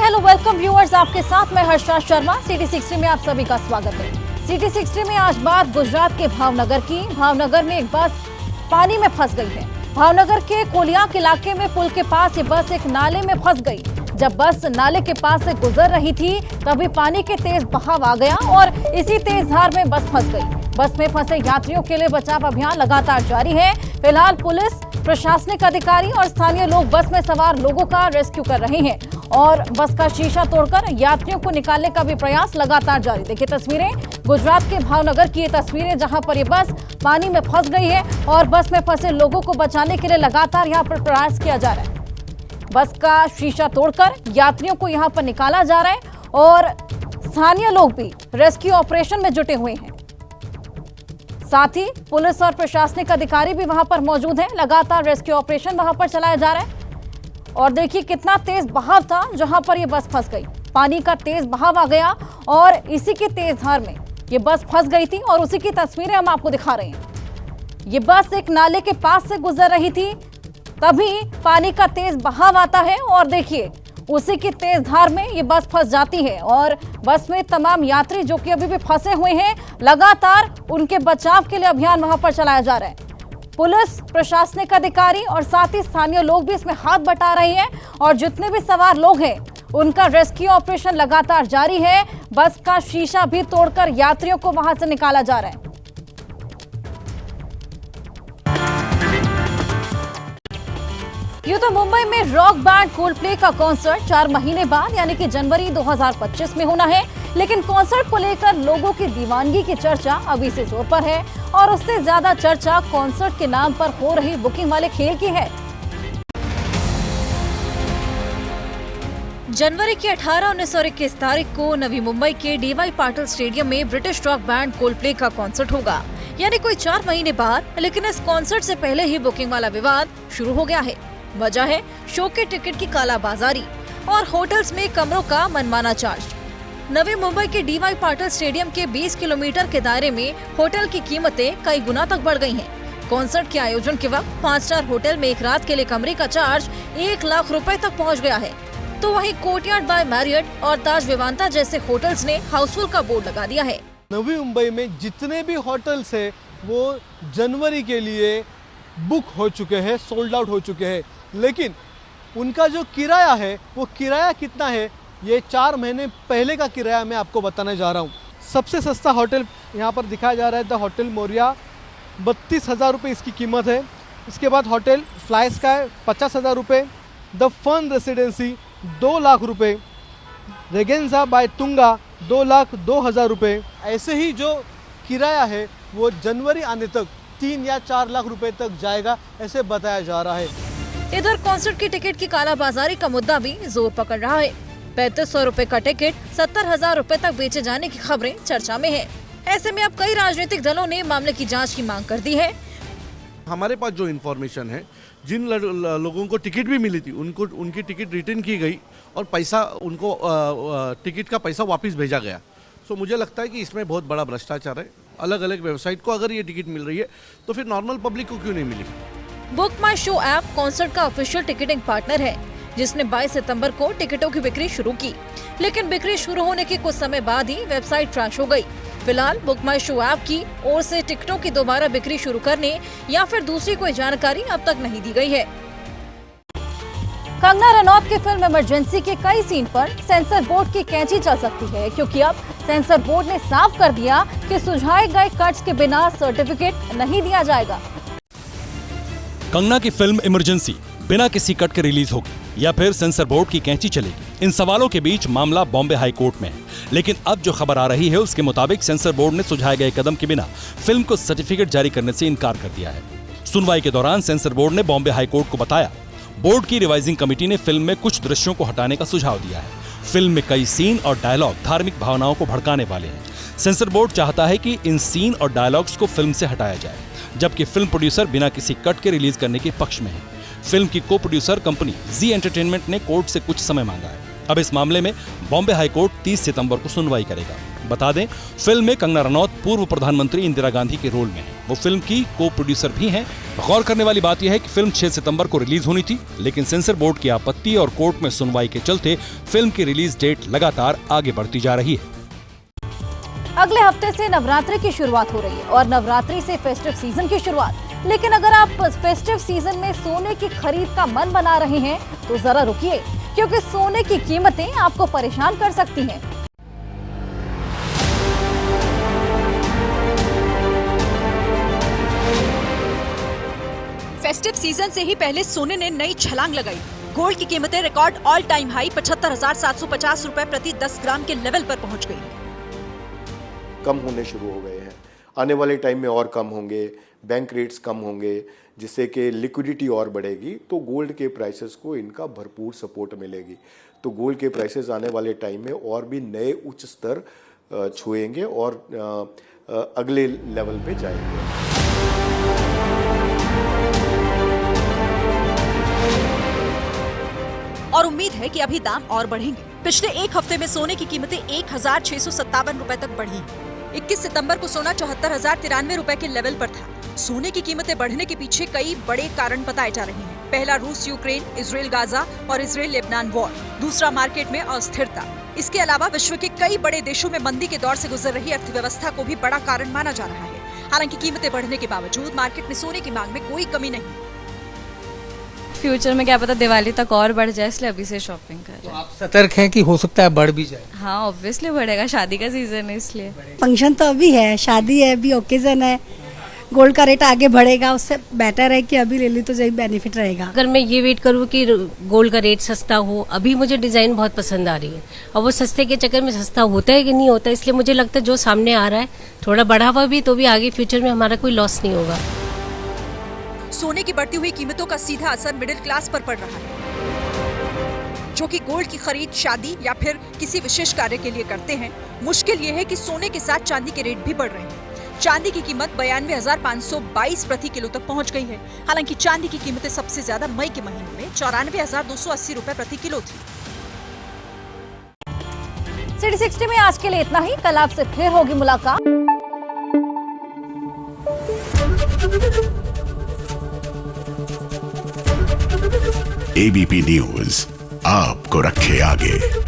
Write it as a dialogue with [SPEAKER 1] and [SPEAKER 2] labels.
[SPEAKER 1] Hello welcome viewers, आपके साथ मैं हर्षा शर्मा। सिटी 60 में आप सभी का स्वागत है। सिटी 60 में आज बात गुजरात के भावनगर की। भावनगर में एक बस पानी में फंस गई है। भावनगर के कोलियाक इलाके में पुल के पास ये बस एक नाले में फंस गई। जब बस नाले के पास से गुजर रही थी तभी पानी के तेज बहाव आ गया और इसी तेज धार में बस फंस गई। बस में फंसे यात्रियों के लिए बचाव अभियान लगातार जारी है। फिलहाल पुलिस, प्रशासनिक अधिकारी और स्थानीय लोग बस में सवार लोगों का रेस्क्यू कर रहे हैं और बस का शीशा तोड़कर यात्रियों को निकालने का भी प्रयास लगातार जारी। देखिए तस्वीरें, गुजरात के भावनगर की ये तस्वीरें जहां पर ये बस पानी में फंस गई है और बस में फंसे लोगों को बचाने के लिए लगातार यहां पर प्रयास किया जा रहा है। बस का शीशा तोड़कर यात्रियों को यहां पर निकाला जा रहा है और स्थानीय लोग भी रेस्क्यू ऑपरेशन में जुटे हुए हैं। साथ ही पुलिस और प्रशासनिक अधिकारी भी वहां पर मौजूद हैं। लगातार रेस्क्यू ऑपरेशन वहां पर चलाया जा रहा है और देखिए कितना तेज बहाव था जहां पर ये बस फंस गई। पानी का तेज बहाव आ गया और इसी की तेज धार में ये बस फंस गई थी और उसी की तस्वीरें हम आपको दिखा रहे हैं। ये बस एक नाले के पास से गुजर रही थी, तभी पानी का तेज बहाव आता है और देखिए उसी की तेज धार में ये बस फंस जाती है और बस में तमाम यात्री जो कि अभी भी फंसे हुए हैं, लगातार उनके बचाव के लिए अभियान वहां पर चलाया जा रहा है। पुलिस, प्रशासनिक अधिकारी और साथ ही स्थानीय लोग भी इसमें हाथ बटा रहे हैं और जितने भी सवार लोग हैं उनका रेस्क्यू ऑपरेशन लगातार जारी है। बस का शीशा भी तोड़कर यात्रियों को वहां से निकाला जा रहा है। यूं तो मुंबई में रॉक बैंड कोल्डप्ले का कॉन्सर्ट 4 महीने बाद यानी कि जनवरी 2025 में होना है, लेकिन कॉन्सर्ट को लेकर लोगों की दीवानगी की चर्चा अभी से जोर पर है और उससे ज्यादा चर्चा कॉन्सर्ट के नाम पर हो रही बुकिंग वाले खेल की है। जनवरी की 18, 19 और 21 तारीख को नवी मुंबई के डीवाई पाटिल स्टेडियम में ब्रिटिश रॉक बैंड कोल्डप्ले का कॉन्सर्ट होगा, यानी कोई 4 महीने बाद। लेकिन इस कॉन्सर्ट से पहले ही बुकिंग वाला विवाद शुरू हो गया है। वजह है शो के टिकट की कालाबाजारी और होटल्स में कमरों का मनमाना चार्ज। नवी मुंबई के डीवाई पाटिल स्टेडियम के 20 किलोमीटर के दायरे में होटल की कीमतें कई गुना तक बढ़ गई हैं। कॉन्सर्ट के आयोजन के वक्त 5 स्टार होटल में एक रात के लिए कमरे का चार्ज 1 लाख रुपए तक पहुंच गया है। तो वहीं कोर्टयार्ड बाय मैरियट और ताज विवांता जैसे होटल्स ने हाउसफुल का बोर्ड लगा दिया है।
[SPEAKER 2] नवी मुंबई में जितने भी होटल्स है वो जनवरी के लिए बुक हो चुके हैं, सोल्ड आउट हो चुके हैं। लेकिन उनका जो किराया है वो किराया कितना है, ये 4 महीने पहले का किराया मैं आपको बताने जा रहा हूँ। सबसे सस्ता होटल यहाँ पर दिखाया जा रहा है द होटल मोरिया, 32,000 रुपये इसकी कीमत है। इसके बाद होटल फ्लाई स्काई 50,000 रुपये, द फन रेसिडेंसी 2 लाख रुपये, रेगेंजा बाय तुंगा 2,02,000 रुपये। ऐसे ही जो किराया है वो जनवरी आने तक 3 या 4 लाख रुपए तक जाएगा, ऐसे बताया जा रहा है।
[SPEAKER 1] इधर कॉन्सर्ट की टिकट की कालाबाजारी का मुद्दा भी जोर पकड़ रहा है। 3500 रुपए का टिकट 70,000 रुपए तक बेचे जाने की खबरें चर्चा में है। ऐसे में अब कई राजनीतिक दलों ने मामले की जांच की मांग कर दी है।
[SPEAKER 3] हमारे पास जो इन्फॉर्मेशन है, जिन लोगों को टिकट भी मिली थी उनको उनकी टिकट रिटर्न की गई और पैसा उनको टिकट का पैसा वापस भेजा गया। सो मुझे लगता है कि इसमें बहुत बड़ा भ्रष्टाचार है। अलग अलग वेबसाइट को अगर ये टिकट मिल रही है तो फिर नॉर्मल पब्लिक को क्यों नहीं मिली।
[SPEAKER 1] बुक माई शो ऐप कॉन्सर्ट का ऑफिशियल टिकटिंग पार्टनर है, जिसने 22 सितंबर को टिकटों की बिक्री शुरू की। लेकिन बिक्री शुरू होने के कुछ समय बाद ही वेबसाइट क्रैश हो गई। फिलहाल बुक माई शो ऐप की ओर से टिकटों की दोबारा बिक्री शुरू करने या फिर दूसरी कोई जानकारी अब तक नहीं दी गई है। कंगना रनौत की फिल्म इमरजेंसी के कई सीन पर सेंसर बोर्ड की कैंची चल सकती है, क्योंकि अब सेंसर बोर्ड ने साफ कर दिया कि सुझाए गए कट्स के बिना सर्टिफिकेट नहीं दिया जाएगा।
[SPEAKER 4] कंगना की फिल्म इमरजेंसी बिना किसी कट के रिलीज होगी या फिर सेंसर बोर्ड की कैंची चलेगी, इन सवालों के बीच मामला बॉम्बे हाई कोर्ट में है। लेकिन अब जो खबर आ रही है उसके मुताबिक सेंसर बोर्ड ने सुझाए गए कदम के बिना फिल्म को सर्टिफिकेट जारी करने से इनकार कर दिया है। सुनवाई के दौरान सेंसर बोर्ड ने बॉम्बे हाई कोर्ट को बताया, बोर्ड की रिवाइजिंग कमेटी ने फिल्म में कुछ दृश्यों को हटाने का सुझाव दिया है। फिल्म में कई सीन और डायलॉग धार्मिक भावनाओं को भड़काने वाले हैं। सेंसर बोर्ड चाहता है कि इन सीन और डायलॉग्स को फिल्म से हटाया जाए, जबकि फिल्म प्रोड्यूसर बिना किसी कट के रिलीज करने के पक्ष में है। फिल्म की को प्रोड्यूसर कंपनी जी एंटरटेनमेंट ने कोर्ट से कुछ समय मांगा है। अब इस मामले में बॉम्बे हाई कोर्ट 30 सितंबर को सुनवाई करेगा। बता दें, फिल्म में कंगना रनौत पूर्व प्रधानमंत्री इंदिरा गांधी के रोल में है। वो फिल्म की को प्रोड्यूसर भी हैं। गौर करने वाली बात यह है कि फिल्म 6 सितंबर को रिलीज होनी थी, लेकिन सेंसर बोर्ड की आपत्ति और कोर्ट में सुनवाई के चलते फिल्म की रिलीज डेट लगातार आगे बढ़ती जा रही है।
[SPEAKER 1] अगले हफ्ते से नवरात्रि की शुरुआत हो रही है और नवरात्रि से फेस्टिव सीजन की शुरुआत। लेकिन अगर आप फेस्टिव सीजन में सोने की खरीद का मन बना रहे हैं तो जरा रुकिए, क्योंकि सोने की कीमतें आपको परेशान कर सकती हैं।
[SPEAKER 5] फेस्टिव सीजन से ही पहले सोने ने नई छलांग लगाई। गोल्ड की कीमतें रिकॉर्ड ऑल टाइम हाई 75,750 रुपए प्रति 10 ग्राम के लेवल पर पहुंच गई।
[SPEAKER 6] कम होने शुरू हो गए हैं, आने वाले टाइम में और कम होंगे, बैंक रेट्स कम होंगे, जिससे कि लिक्विडिटी और बढ़ेगी, तो गोल्ड के प्राइसेस को इनका भरपूर सपोर्ट मिलेगी। तो गोल्ड के प्राइसेस आने वाले टाइम में और भी नए उच्च स्तर छुएंगे और अगले लेवल पे जाएंगे।
[SPEAKER 5] और उम्मीद है कि अभी दाम और बढ़ेंगे। पिछले एक हफ्ते में सोने की कीमतें 1,657 रुपए तक बढ़ी। 21 सितंबर को सोना 74,093 रुपए के लेवल पर था। सोने की कीमतें बढ़ने के पीछे कई बड़े कारण बताए जा रहे हैं। पहला, रूस यूक्रेन, इजराइल गाजा और इजराइल लेबनान वॉर। दूसरा, मार्केट में अस्थिरता। इसके अलावा विश्व के कई बड़े देशों में मंदी के दौर से गुजर रही अर्थव्यवस्था को भी बड़ा कारण माना जा रहा है। हालांकि कीमतें बढ़ने के बावजूद मार्केट में सोने की मांग में कोई कमी नहीं।
[SPEAKER 7] फ्यूचर में क्या पता दिवाली तक और बढ़ जाए, इसलिए अभी से शॉपिंग कर रहे हैं।
[SPEAKER 8] आप सतर्क हैं कि हो सकता है बढ़ भी जाए?
[SPEAKER 7] हाँ, ऑब्वियसली बढ़ेगा, शादी का सीजन है इसलिए।
[SPEAKER 9] फंक्शन तो अभी है, शादी है, अभी ओकेजन है, गोल्ड का रेट आगे बढ़ेगा, उससे बेटर है कि अभी ले ली तो जो बेनिफिट रहेगा।
[SPEAKER 10] अगर मैं ये वेट करूँ कि गोल्ड का रेट सस्ता हो, अभी मुझे डिजाइन बहुत पसंद आ रही है और वो सस्ते के चक्कर में सस्ता होता है कि नहीं होता, इसलिए मुझे लगता है जो सामने आ रहा है थोड़ा बढ़ा हुआ भी, तो भी आगे फ्यूचर में हमारा कोई लॉस नहीं होगा।
[SPEAKER 5] सोने की बढ़ती हुई कीमतों का सीधा असर मिडिल क्लास पर पड़ रहा है, जो कि गोल्ड की खरीद शादी या फिर किसी विशेष कार्य के लिए करते हैं। मुश्किल ये है कि सोने के साथ चांदी के रेट भी बढ़ रहे हैं। चांदी की कीमत 92,522 प्रति किलो तक पहुंच गई है। हालांकि चांदी की कीमतें सबसे ज्यादा मई के महीने में 94,280 रुपए प्रति किलो थी।
[SPEAKER 1] सिटी 60 में आज के लिए इतना ही। कल आपसे फिर होगी मुलाकात।
[SPEAKER 11] एबीपी न्यूज आपको रखे आगे।